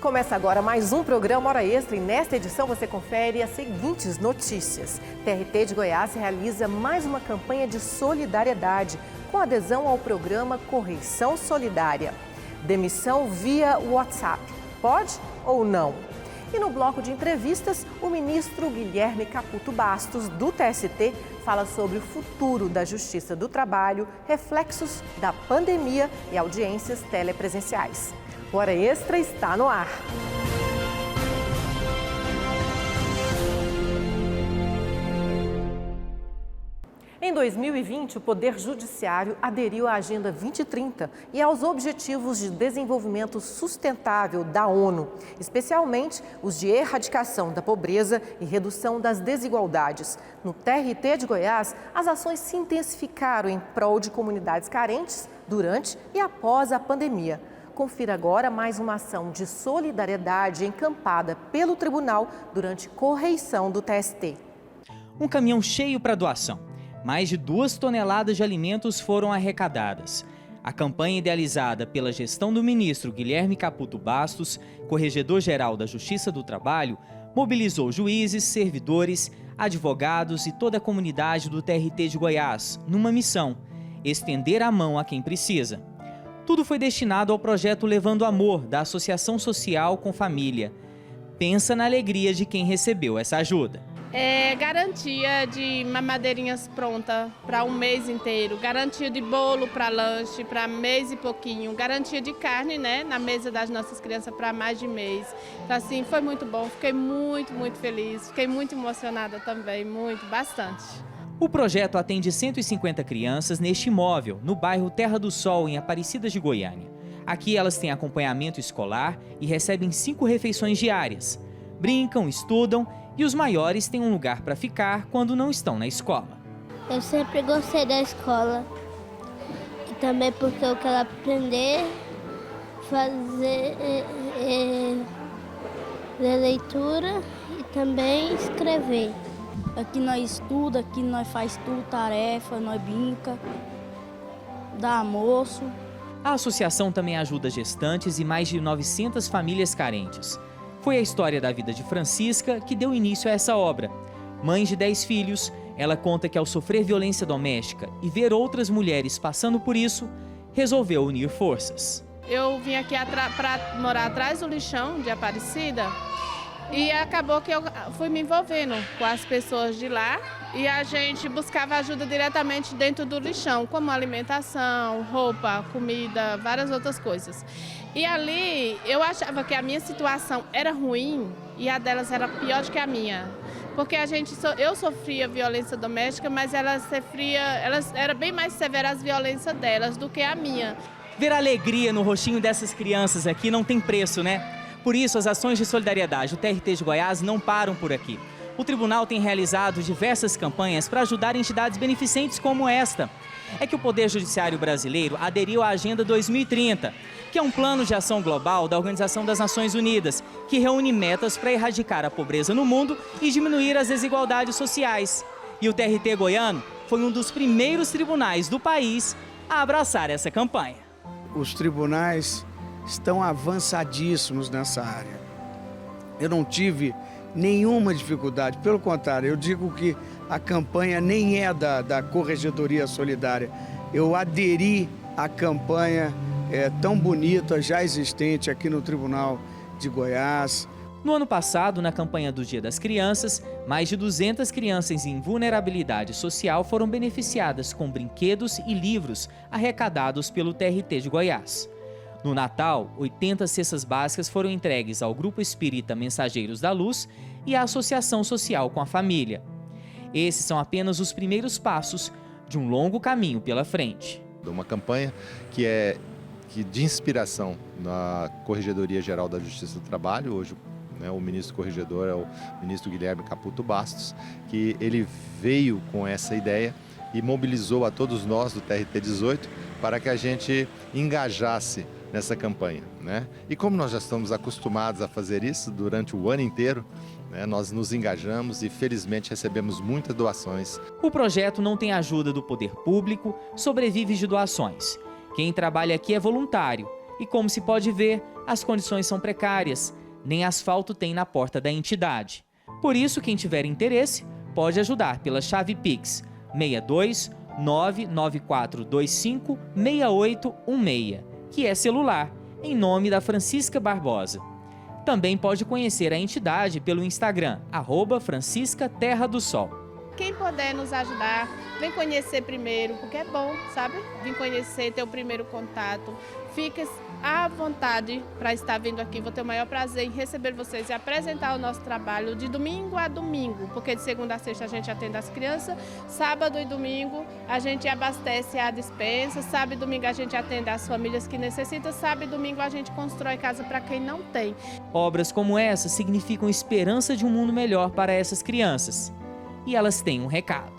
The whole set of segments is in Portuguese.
Começa agora mais um programa Hora Extra e nesta edição você confere as seguintes notícias. TRT de Goiás realiza mais uma campanha de solidariedade com adesão ao programa Correição Solidária. Demissão via WhatsApp. Pode ou não? E no bloco de entrevistas, o ministro Guilherme Caputo Bastos, do TST, fala sobre o futuro da Justiça do Trabalho, reflexos da pandemia e audiências telepresenciais. O Hora Extra está no ar. Em 2020, o Poder Judiciário aderiu à Agenda 2030 e aos Objetivos de Desenvolvimento Sustentável da ONU, especialmente os de erradicação da pobreza e redução das desigualdades. No TRT de Goiás, as ações se intensificaram em prol de comunidades carentes durante e após a pandemia. Confira agora mais uma ação de solidariedade encampada pelo Tribunal durante correição do TST. Um caminhão cheio para doação. Mais de 2 toneladas de alimentos foram arrecadadas. A campanha idealizada pela gestão do ministro Guilherme Caputo Bastos, corregedor-geral da Justiça do Trabalho, mobilizou juízes, servidores, advogados e toda a comunidade do TRT de Goiás numa missão: estender a mão a quem precisa. Tudo foi destinado ao projeto Levando Amor, da Associação Social com Família. Pensa na alegria de quem recebeu essa ajuda. Garantia de mamadeirinhas pronta para um mês inteiro, garantia de bolo para lanche para mês e pouquinho, garantia de carne, né, na mesa das nossas crianças para mais de mês. Então, assim, foi muito bom, fiquei muito feliz, fiquei muito emocionada também, bastante. O projeto atende 150 crianças neste imóvel, no bairro Terra do Sol, em Aparecida de Goiânia. Aqui elas têm acompanhamento escolar e recebem 5 refeições diárias. Brincam, estudam e os maiores têm um lugar para ficar quando não estão na escola. Eu sempre gostei da escola. E também porque eu quero aprender, fazer ler leitura e também escrever. Aqui nós estuda, aqui nós faz tudo, tarefa, nós brinca, dá almoço. A associação também ajuda gestantes e mais de 900 famílias carentes. Foi a história da vida de Francisca que deu início a essa obra. Mãe de 10 filhos, ela conta que ao sofrer violência doméstica e ver outras mulheres passando por isso, resolveu unir forças. Eu vim aqui para morar atrás do lixão de Aparecida e acabou que eu fui me envolvendo com as pessoas de lá e a gente buscava ajuda diretamente dentro do lixão, como alimentação, roupa, comida, várias outras coisas. E ali eu achava que a minha situação era ruim e a delas era pior do que a minha. Porque eu sofria violência doméstica, mas elas era bem mais severa as violências delas do que a minha. Ver a alegria no rostinho dessas crianças aqui não tem preço, né? Por isso, as ações de solidariedade do TRT de Goiás não param por aqui. O tribunal tem realizado diversas campanhas para ajudar entidades beneficentes como esta. É que o Poder Judiciário brasileiro aderiu à Agenda 2030, que é um plano de ação global da Organização das Nações Unidas, que reúne metas para erradicar a pobreza no mundo e diminuir as desigualdades sociais. E o TRT goiano foi um dos primeiros tribunais do país a abraçar essa campanha. Os tribunais estão avançadíssimos nessa área. Eu não tive nenhuma dificuldade, pelo contrário, eu digo que a campanha nem é da Corregedoria Solidária. Eu aderi à campanha tão bonita, já existente aqui no Tribunal de Goiás. No ano passado, na campanha do Dia das Crianças, mais de 200 crianças em vulnerabilidade social foram beneficiadas com brinquedos e livros arrecadados pelo TRT de Goiás. No Natal, 80 cestas básicas foram entregues ao Grupo Espírita Mensageiros da Luz e à Associação Social com a Família. Esses são apenas os primeiros passos de um longo caminho pela frente. Uma campanha que é de inspiração na Corregedoria Geral da Justiça do Trabalho. Hoje, né, o ministro corregedor é o ministro Guilherme Caputo Bastos, que ele veio com essa ideia e mobilizou a todos nós do TRT 18 para que a gente engajasse nessa campanha, né? E como nós já estamos acostumados a fazer isso durante o ano inteiro, né, nós nos engajamos e felizmente recebemos muitas doações. O projeto não tem ajuda do poder público, sobrevive de doações. Quem trabalha aqui é voluntário e, como se pode ver, as condições são precárias, nem asfalto tem na porta da entidade. Por isso, quem tiver interesse pode ajudar pela chave Pix 62 99425 6816, que é celular, em nome da Francisca Barbosa. Também pode conhecer a entidade pelo Instagram, @Francisca Terra do Sol. Quem puder nos ajudar, vem conhecer primeiro, porque é bom, sabe? Vem conhecer, ter o primeiro contato. Fique à vontade para estar vindo aqui. Vou ter o maior prazer em receber vocês e apresentar o nosso trabalho de domingo a domingo, porque de segunda a sexta a gente atende as crianças, sábado e domingo a gente abastece a despensa, sábado e domingo a gente atende as famílias que necessitam, sábado e domingo a gente constrói casa para quem não tem. Obras como essa significam esperança de um mundo melhor para essas crianças. E elas têm um recado.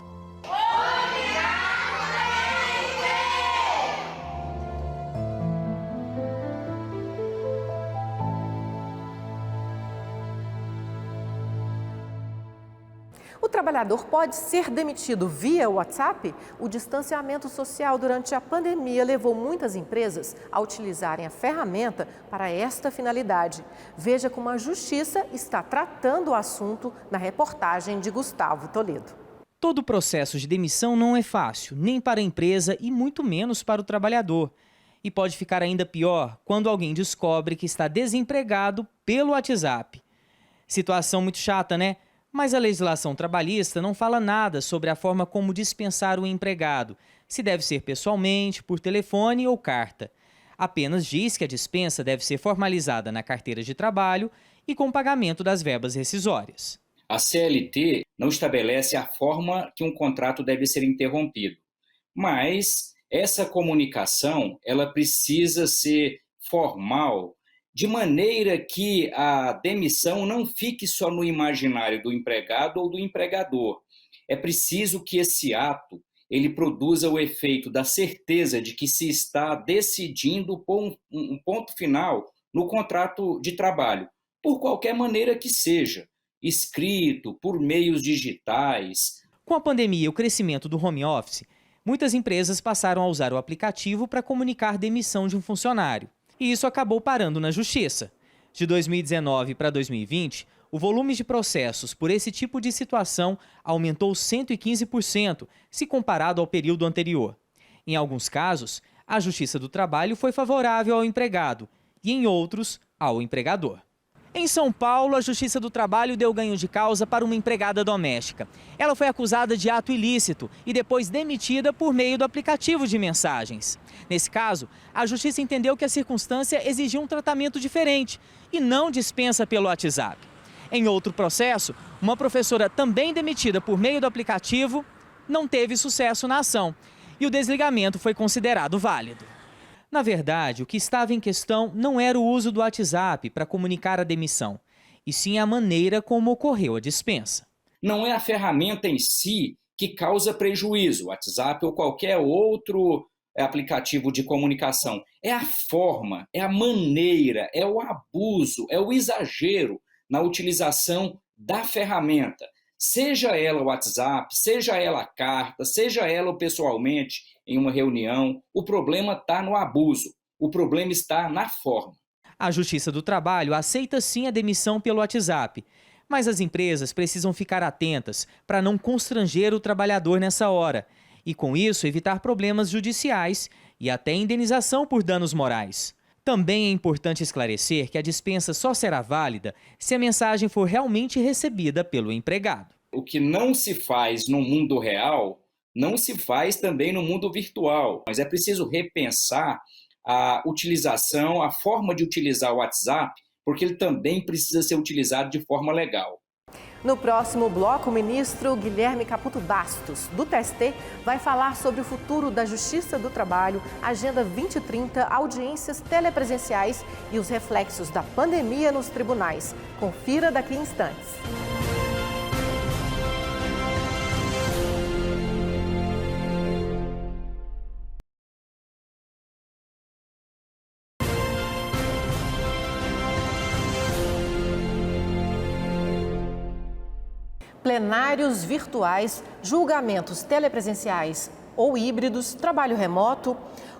O trabalhador pode ser demitido via WhatsApp? O distanciamento social durante a pandemia levou muitas empresas a utilizarem a ferramenta para esta finalidade. Veja como a Justiça está tratando o assunto na reportagem de Gustavo Toledo. Todo o processo de demissão não é fácil, nem para a empresa e muito menos para o trabalhador. E pode ficar ainda pior quando alguém descobre que está desempregado pelo WhatsApp. Situação muito chata, né? Mas a legislação trabalhista não fala nada sobre a forma como dispensar o empregado, se deve ser pessoalmente, por telefone ou carta. Apenas diz que a dispensa deve ser formalizada na carteira de trabalho e com pagamento das verbas rescisórias. A CLT não estabelece a forma que um contrato deve ser interrompido, mas essa comunicação ela precisa ser formal, de maneira que a demissão não fique só no imaginário do empregado ou do empregador. É preciso que esse ato ele produza o efeito da certeza de que se está decidindo pôr um ponto final no contrato de trabalho, por qualquer maneira que seja, escrito, por meios digitais. Com a pandemia e o crescimento do home office, muitas empresas passaram a usar o aplicativo para comunicar demissão de um funcionário. E isso acabou parando na Justiça. De 2019 para 2020, o volume de processos por esse tipo de situação aumentou 115% se comparado ao período anterior. Em alguns casos, a Justiça do Trabalho foi favorável ao empregado e, em outros, ao empregador. Em São Paulo, a Justiça do Trabalho deu ganho de causa para uma empregada doméstica. Ela foi acusada de ato ilícito e depois demitida por meio do aplicativo de mensagens. Nesse caso, a Justiça entendeu que a circunstância exigia um tratamento diferente e não dispensa pelo WhatsApp. Em outro processo, uma professora também demitida por meio do aplicativo não teve sucesso na ação e o desligamento foi considerado válido. Na verdade, o que estava em questão não era o uso do WhatsApp para comunicar a demissão, e sim a maneira como ocorreu a dispensa. Não é a ferramenta em si que causa prejuízo, o WhatsApp ou qualquer outro aplicativo de comunicação. É a forma, é a maneira, é o abuso, é o exagero na utilização da ferramenta. Seja ela o WhatsApp, seja ela a carta, seja ela pessoalmente em uma reunião, o problema está no abuso, o problema está na forma. A Justiça do Trabalho aceita sim a demissão pelo WhatsApp, mas as empresas precisam ficar atentas para não constranger o trabalhador nessa hora e, com isso, evitar problemas judiciais e até indenização por danos morais. Também é importante esclarecer que a dispensa só será válida se a mensagem for realmente recebida pelo empregado. O que não se faz no mundo real, não se faz também no mundo virtual. Mas é preciso repensar a utilização, a forma de utilizar o WhatsApp, porque ele também precisa ser utilizado de forma legal. No próximo bloco, o ministro Guilherme Caputo Bastos, do TST, vai falar sobre o futuro da Justiça do Trabalho, Agenda 2030, audiências telepresenciais e os reflexos da pandemia nos tribunais. Confira daqui a instantes. Plenários virtuais, julgamentos telepresenciais ou híbridos, trabalho remoto.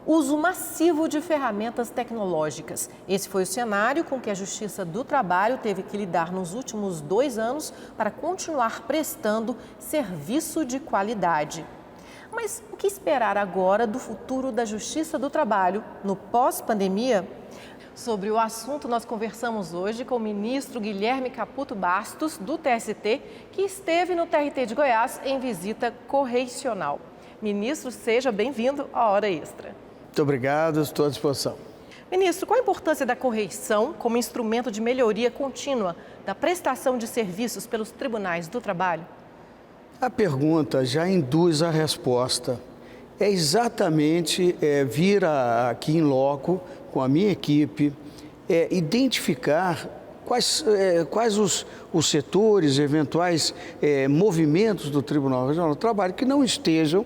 uso massivo de ferramentas tecnológicas. Esse foi o cenário com que a Justiça do Trabalho teve que lidar nos últimos 2 anos para continuar prestando serviço de qualidade. Mas o que esperar agora do futuro da Justiça do Trabalho no pós-pandemia? Sobre o assunto, nós conversamos hoje com o ministro Guilherme Caputo Bastos, do TST, que esteve no TRT de Goiás em visita correicional. Ministro, seja bem-vindo à Hora Extra. Muito obrigado, estou à disposição. Ministro, qual a importância da correição como instrumento de melhoria contínua da prestação de serviços pelos tribunais do trabalho? A pergunta já induz a resposta. É exatamente vir aqui em loco com a minha equipe, identificar quais os setores, eventuais movimentos do Tribunal Regional do Trabalho que não estejam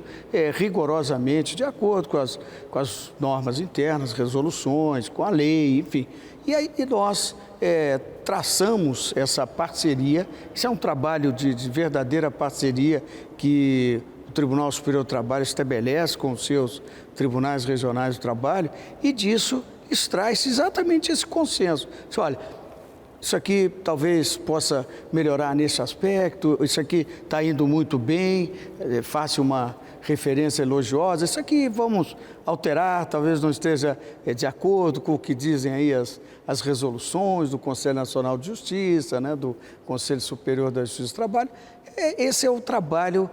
rigorosamente de acordo com as normas internas, resoluções, com a lei, enfim. E aí nós traçamos essa parceria. Isso é um trabalho de verdadeira parceria que o Tribunal Superior do Trabalho estabelece com os seus tribunais regionais do trabalho, e disso extrai-se exatamente esse consenso. Olha, isso aqui talvez possa melhorar nesse aspecto, isso aqui está indo muito bem, faça uma referência elogiosa, isso aqui vamos alterar, talvez não esteja de acordo com o que dizem aí as resoluções do Conselho Nacional de Justiça, né, do Conselho Superior da Justiça do Trabalho. Esse é o trabalho,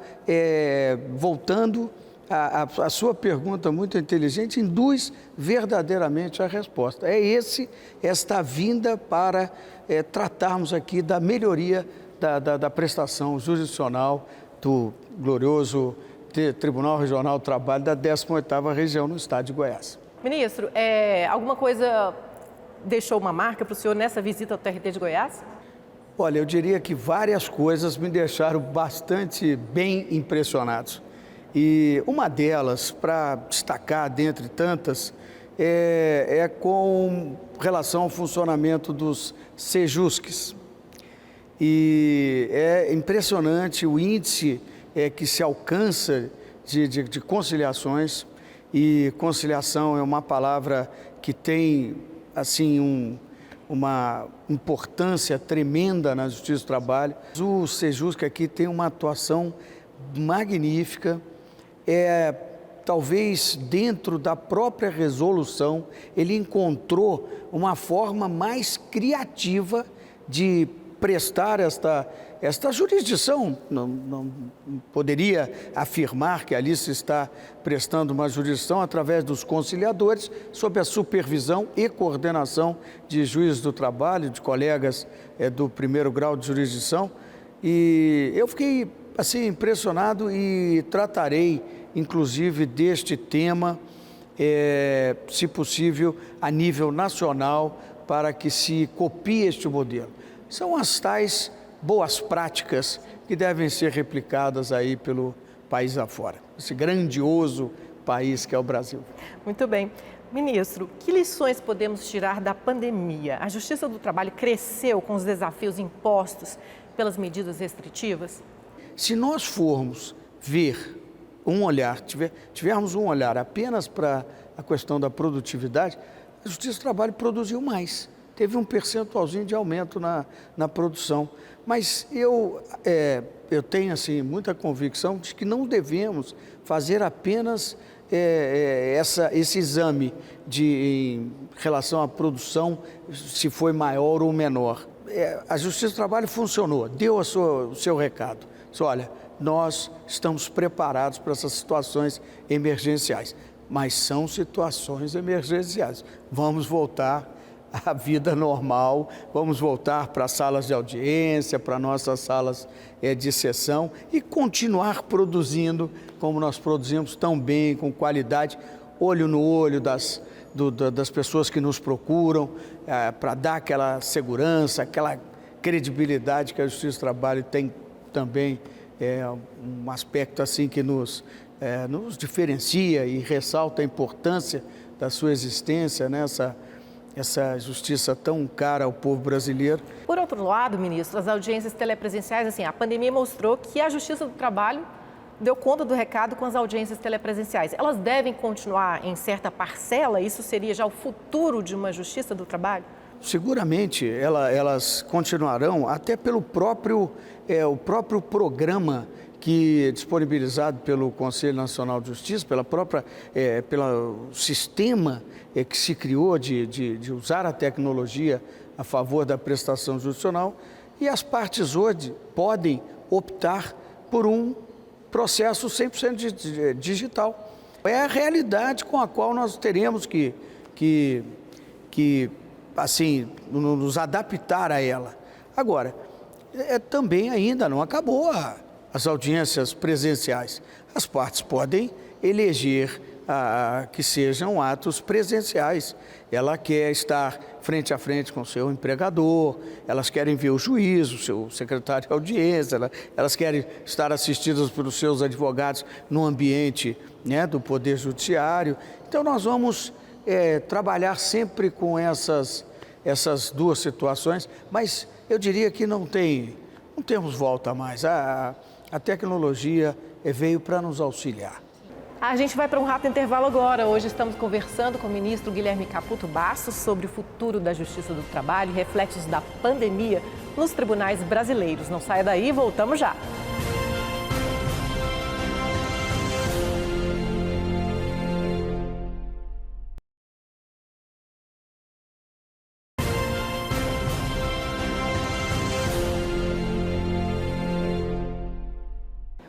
voltando a sua pergunta muito inteligente, induz verdadeiramente a resposta. Esta vinda para tratarmos aqui da melhoria da prestação jurisdicional do glorioso Tribunal Regional do Trabalho da 18ª Região no estado de Goiás. Ministro, alguma coisa deixou uma marca para o senhor nessa visita ao TRT de Goiás? Olha, eu diria que várias coisas me deixaram bastante bem impressionados. E uma delas, para destacar dentre tantas, é com relação ao funcionamento dos Sejuscs. E é impressionante o índice que se alcança de conciliações, e conciliação é uma palavra que tem assim uma importância tremenda na Justiça do Trabalho. O Sejusc aqui tem uma atuação magnífica. Talvez dentro da própria resolução ele encontrou uma forma mais criativa de prestar esta jurisdição. Não poderia afirmar que ali se está prestando uma jurisdição através dos conciliadores, sob a supervisão e coordenação de juízes do trabalho, de colegas do primeiro grau de jurisdição. E eu fiquei assim impressionado e tratarei, inclusive, deste tema, se possível, a nível nacional, para que se copie este modelo. São as tais boas práticas que devem ser replicadas aí pelo país afora, esse grandioso país que é o Brasil. Muito bem. Ministro, que lições podemos tirar da pandemia? A Justiça do Trabalho cresceu com os desafios impostos pelas medidas restritivas? Se nós formos ver tivermos um olhar apenas para a questão da produtividade, a Justiça do Trabalho produziu mais. Teve um percentualzinho de aumento na produção. Mas eu tenho assim, muita convicção de que não devemos fazer apenas esse exame em relação à produção, se foi maior ou menor. A Justiça do Trabalho funcionou, deu o seu recado. Olha, nós estamos preparados para essas situações emergenciais, mas são situações emergenciais. Vamos voltar à vida normal, vamos voltar para as salas de audiência, para nossas salas de sessão e continuar produzindo como nós produzimos tão bem, com qualidade, olho no olho das pessoas que nos procuram, para dar aquela segurança, aquela credibilidade que a Justiça do Trabalho tem também, um aspecto assim que nos diferencia e ressalta a importância da sua existência nessa essa justiça tão cara ao povo brasileiro. Por outro lado, ministro, as audiências telepresenciais, a pandemia mostrou que a Justiça do Trabalho deu conta do recado com as audiências telepresenciais. Elas devem continuar em certa parcela? Isso seria já o futuro de uma justiça do trabalho? Seguramente elas continuarão, até pelo próprio programa que disponibilizado pelo Conselho Nacional de Justiça, pelo sistema que se criou de usar a tecnologia a favor da prestação jurisdicional, e as partes hoje podem optar por um processo 100% digital. É a realidade com a qual nós teremos que assim, nos adaptar a ela. Agora, também ainda não acabou as audiências presenciais. As partes podem eleger que sejam atos presenciais. Ela quer estar frente a frente com o seu empregador, elas querem ver o juiz, o seu secretário de audiência, elas querem estar assistidas pelos seus advogados no ambiente, né, do Poder Judiciário. Então, nós vamos trabalhar sempre com essas duas situações, mas eu diria que não temos volta mais. A tecnologia veio para nos auxiliar. A gente vai para um rápido intervalo agora. Hoje estamos conversando com o ministro Guilherme Caputo Bastos sobre o futuro da Justiça do Trabalho e reflexos da pandemia nos tribunais brasileiros. Não saia daí, voltamos já.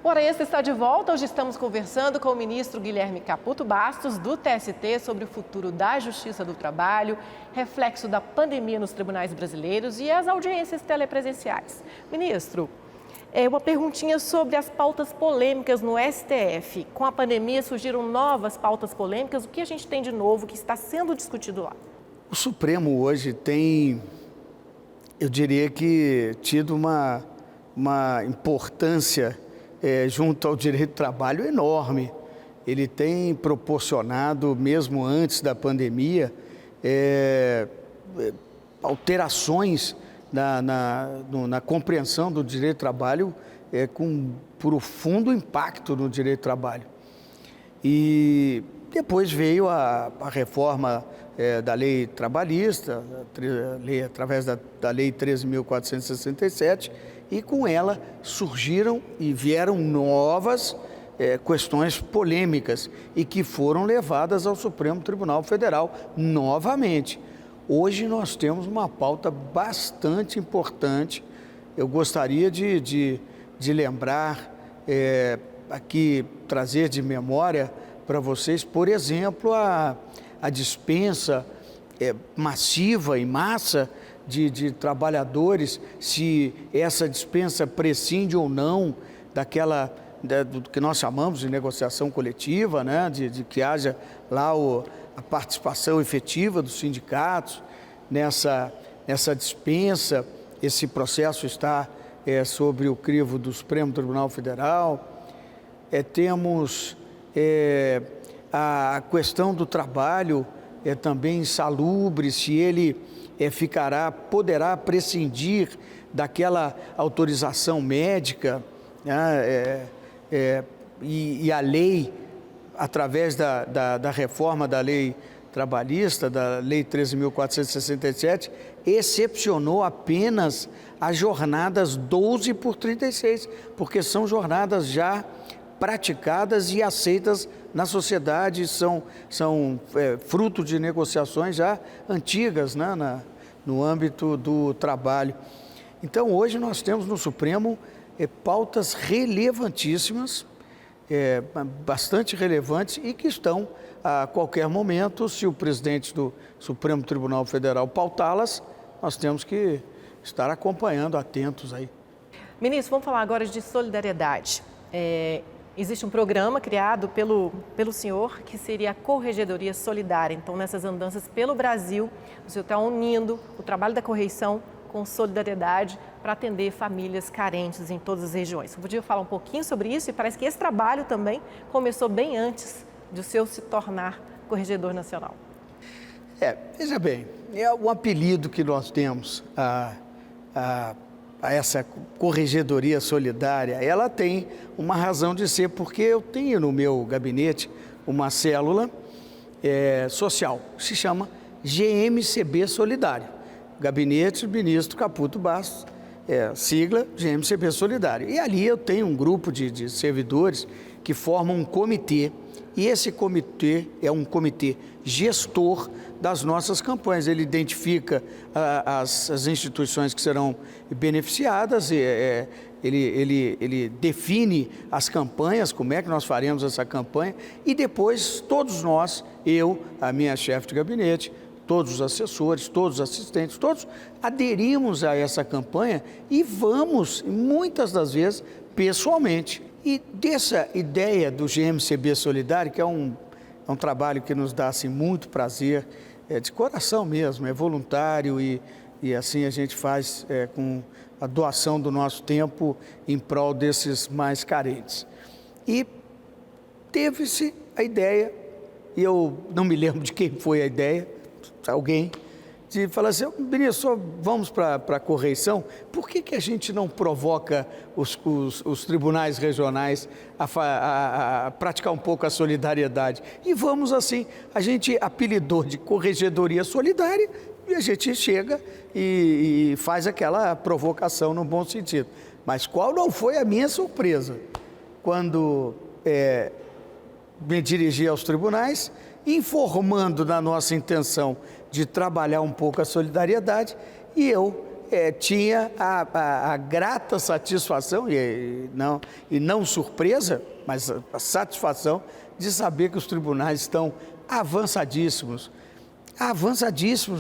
O Hora Extra está de volta. Hoje estamos conversando com o ministro Guilherme Caputo Bastos, do TST, sobre o futuro da Justiça do Trabalho, reflexo da pandemia nos tribunais brasileiros e as audiências telepresenciais. Ministro, uma perguntinha sobre as pautas polêmicas no STF. Com a pandemia surgiram novas pautas polêmicas. O que a gente tem de novo que está sendo discutido lá? O Supremo hoje tem, eu diria que, tido uma importância junto ao direito do trabalho enorme. Ele tem proporcionado, mesmo antes da pandemia, alterações na compreensão do direito do trabalho com profundo impacto no direito do trabalho. E depois veio a reforma da lei trabalhista, através da lei 13.467, e com ela surgiram e vieram novas questões polêmicas e que foram levadas ao Supremo Tribunal Federal novamente. Hoje nós temos uma pauta bastante importante. Eu gostaria de lembrar, aqui, trazer de memória para vocês, por exemplo, a dispensa massiva, em massa, de trabalhadores, se essa dispensa prescinde ou não do que nós chamamos de negociação coletiva, né? de que haja lá a participação efetiva dos sindicatos nessa dispensa. Esse processo está sobre o crivo do Supremo Tribunal Federal. Temos a questão do trabalho também insalubre, se ele poderá prescindir daquela autorização médica, né? E a lei, através da reforma da lei trabalhista, da lei 13.467, excepcionou apenas as jornadas 12 por 36, porque são jornadas já praticadas e aceitas na sociedade, são fruto de negociações já antigas, né, no âmbito do trabalho. Então, hoje nós temos no Supremo pautas relevantíssimas, bastante relevantes e que estão, a qualquer momento, se o presidente do Supremo Tribunal Federal pautá-las, nós temos que estar acompanhando, atentos aí. Ministro, vamos falar agora de solidariedade. Existe um programa criado pelo senhor que seria a Corregedoria Solidária. Então, nessas andanças pelo Brasil, o senhor está unindo o trabalho da correição com solidariedade para atender famílias carentes em todas as regiões. Você podia falar um pouquinho sobre isso? E parece que esse trabalho também começou bem antes de o senhor se tornar corregedor nacional. Veja bem, é o apelido que nós temos essa corregedoria solidária, ela tem uma razão de ser, porque eu tenho no meu gabinete uma célula social, que se chama GMCB Solidário, Gabinete do Ministro Caputo Bastos, sigla GMCB Solidário. E ali eu tenho um grupo de servidores que formam um comitê, e esse comitê é um comitê gestor das nossas campanhas. Ele identifica as instituições que serão beneficiadas, ele define as campanhas, como é que nós faremos essa campanha, e depois todos nós, eu, a minha chefe de gabinete, todos os assessores, todos os assistentes, todos aderimos a essa campanha e vamos, muitas das vezes, pessoalmente. E dessa ideia do GMCB Solidário, que é um trabalho que nos dá assim, muito prazer, de coração mesmo, é voluntário e assim a gente faz com a doação do nosso tempo em prol desses mais carentes. E teve-se a ideia, e eu não me lembro de quem foi a ideia, alguém, de falar assim, ministro, vamos para a correição, por que a gente não provoca os tribunais regionais a praticar um pouco a solidariedade? E vamos assim, a gente apelidou de corregedoria solidária, e a gente chega e faz aquela provocação no bom sentido. Mas qual não foi a minha surpresa quando me dirigi aos tribunais, informando da nossa intenção de trabalhar um pouco a solidariedade, e eu tinha a grata satisfação, e não surpresa, mas a satisfação de saber que os tribunais estão avançadíssimos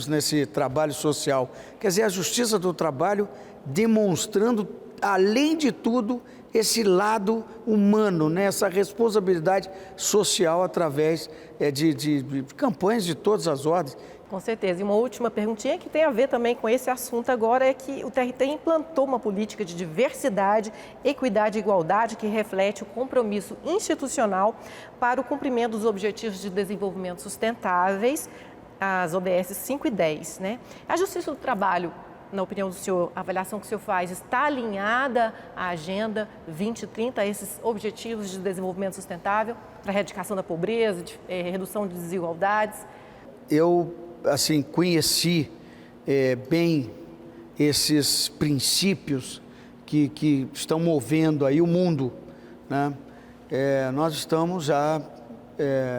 nesse trabalho social. Quer dizer, a Justiça do Trabalho demonstrando, além de tudo, esse lado humano, né? Essa responsabilidade social através de campanhas de todas as ordens. Com certeza. E uma última perguntinha que tem a ver também com esse assunto agora é que o TRT implantou uma política de diversidade, equidade e igualdade que reflete o compromisso institucional para o cumprimento dos Objetivos de Desenvolvimento Sustentáveis, as ODS 5 e 10, né? A Justiça do Trabalho, na opinião do senhor, a avaliação que o senhor faz, está alinhada à Agenda 2030, a esses Objetivos de Desenvolvimento Sustentável, para a erradicação da pobreza, redução de desigualdades? Eu, assim, conheci bem esses princípios que estão movendo aí o mundo, né? Nós estamos já,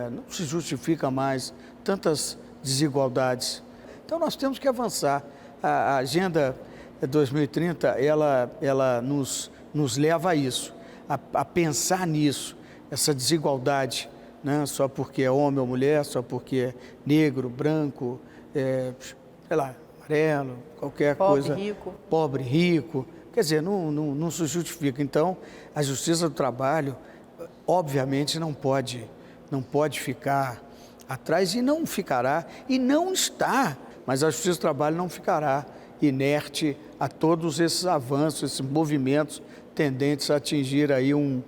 não se justifica mais tantas desigualdades. Então, nós temos que avançar. A Agenda 2030, ela nos leva a isso, a pensar nisso, essa desigualdade, né? Só porque é homem ou mulher, só porque é negro, branco, sei lá, amarelo, qualquer coisa. Rico. Pobre, rico. Quer dizer, não se justifica. Então, a Justiça do Trabalho, obviamente, não pode ficar atrás e não ficará, e não está. Mas a Justiça do Trabalho não ficará inerte a todos esses avanços, esses movimentos tendentes a atingir aí um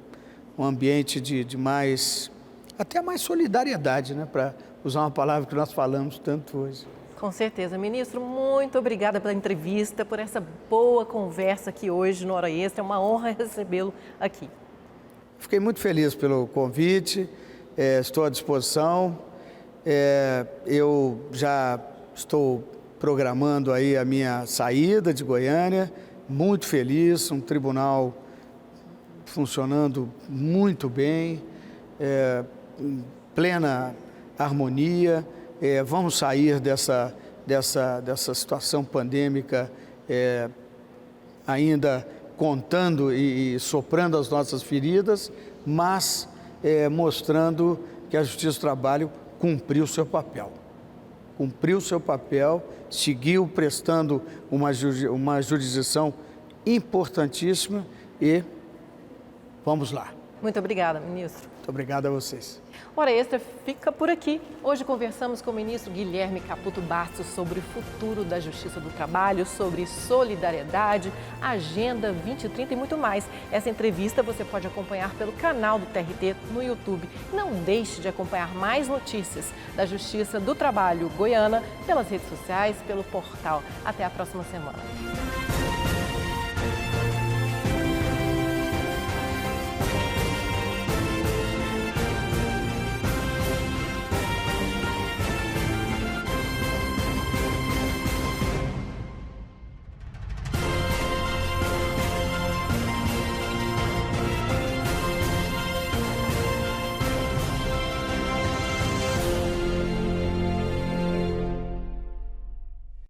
ambiente de mais, até mais solidariedade, né? Para usar uma palavra que nós falamos tanto hoje. Com certeza. Ministro, muito obrigada pela entrevista, por essa boa conversa aqui hoje no Hora Extra. É uma honra recebê-lo aqui. Fiquei muito feliz pelo convite, estou à disposição. Eu já estou programando aí a minha saída de Goiânia, muito feliz, um tribunal funcionando muito bem, em plena harmonia. Vamos sair dessa situação pandêmica ainda contando e soprando as nossas feridas, mas mostrando que a Justiça do Trabalho cumpriu seu papel. Seguiu prestando uma jurisdição importantíssima e vamos lá. Muito obrigada, ministro. Muito obrigado a vocês. Hora Extra fica por aqui. Hoje conversamos com o ministro Guilherme Caputo Bastos sobre o futuro da Justiça do Trabalho, sobre solidariedade, Agenda 2030 e muito mais. Essa entrevista você pode acompanhar pelo canal do TRT no YouTube. Não deixe de acompanhar mais notícias da Justiça do Trabalho Goiana pelas redes sociais, pelo portal. Até a próxima semana.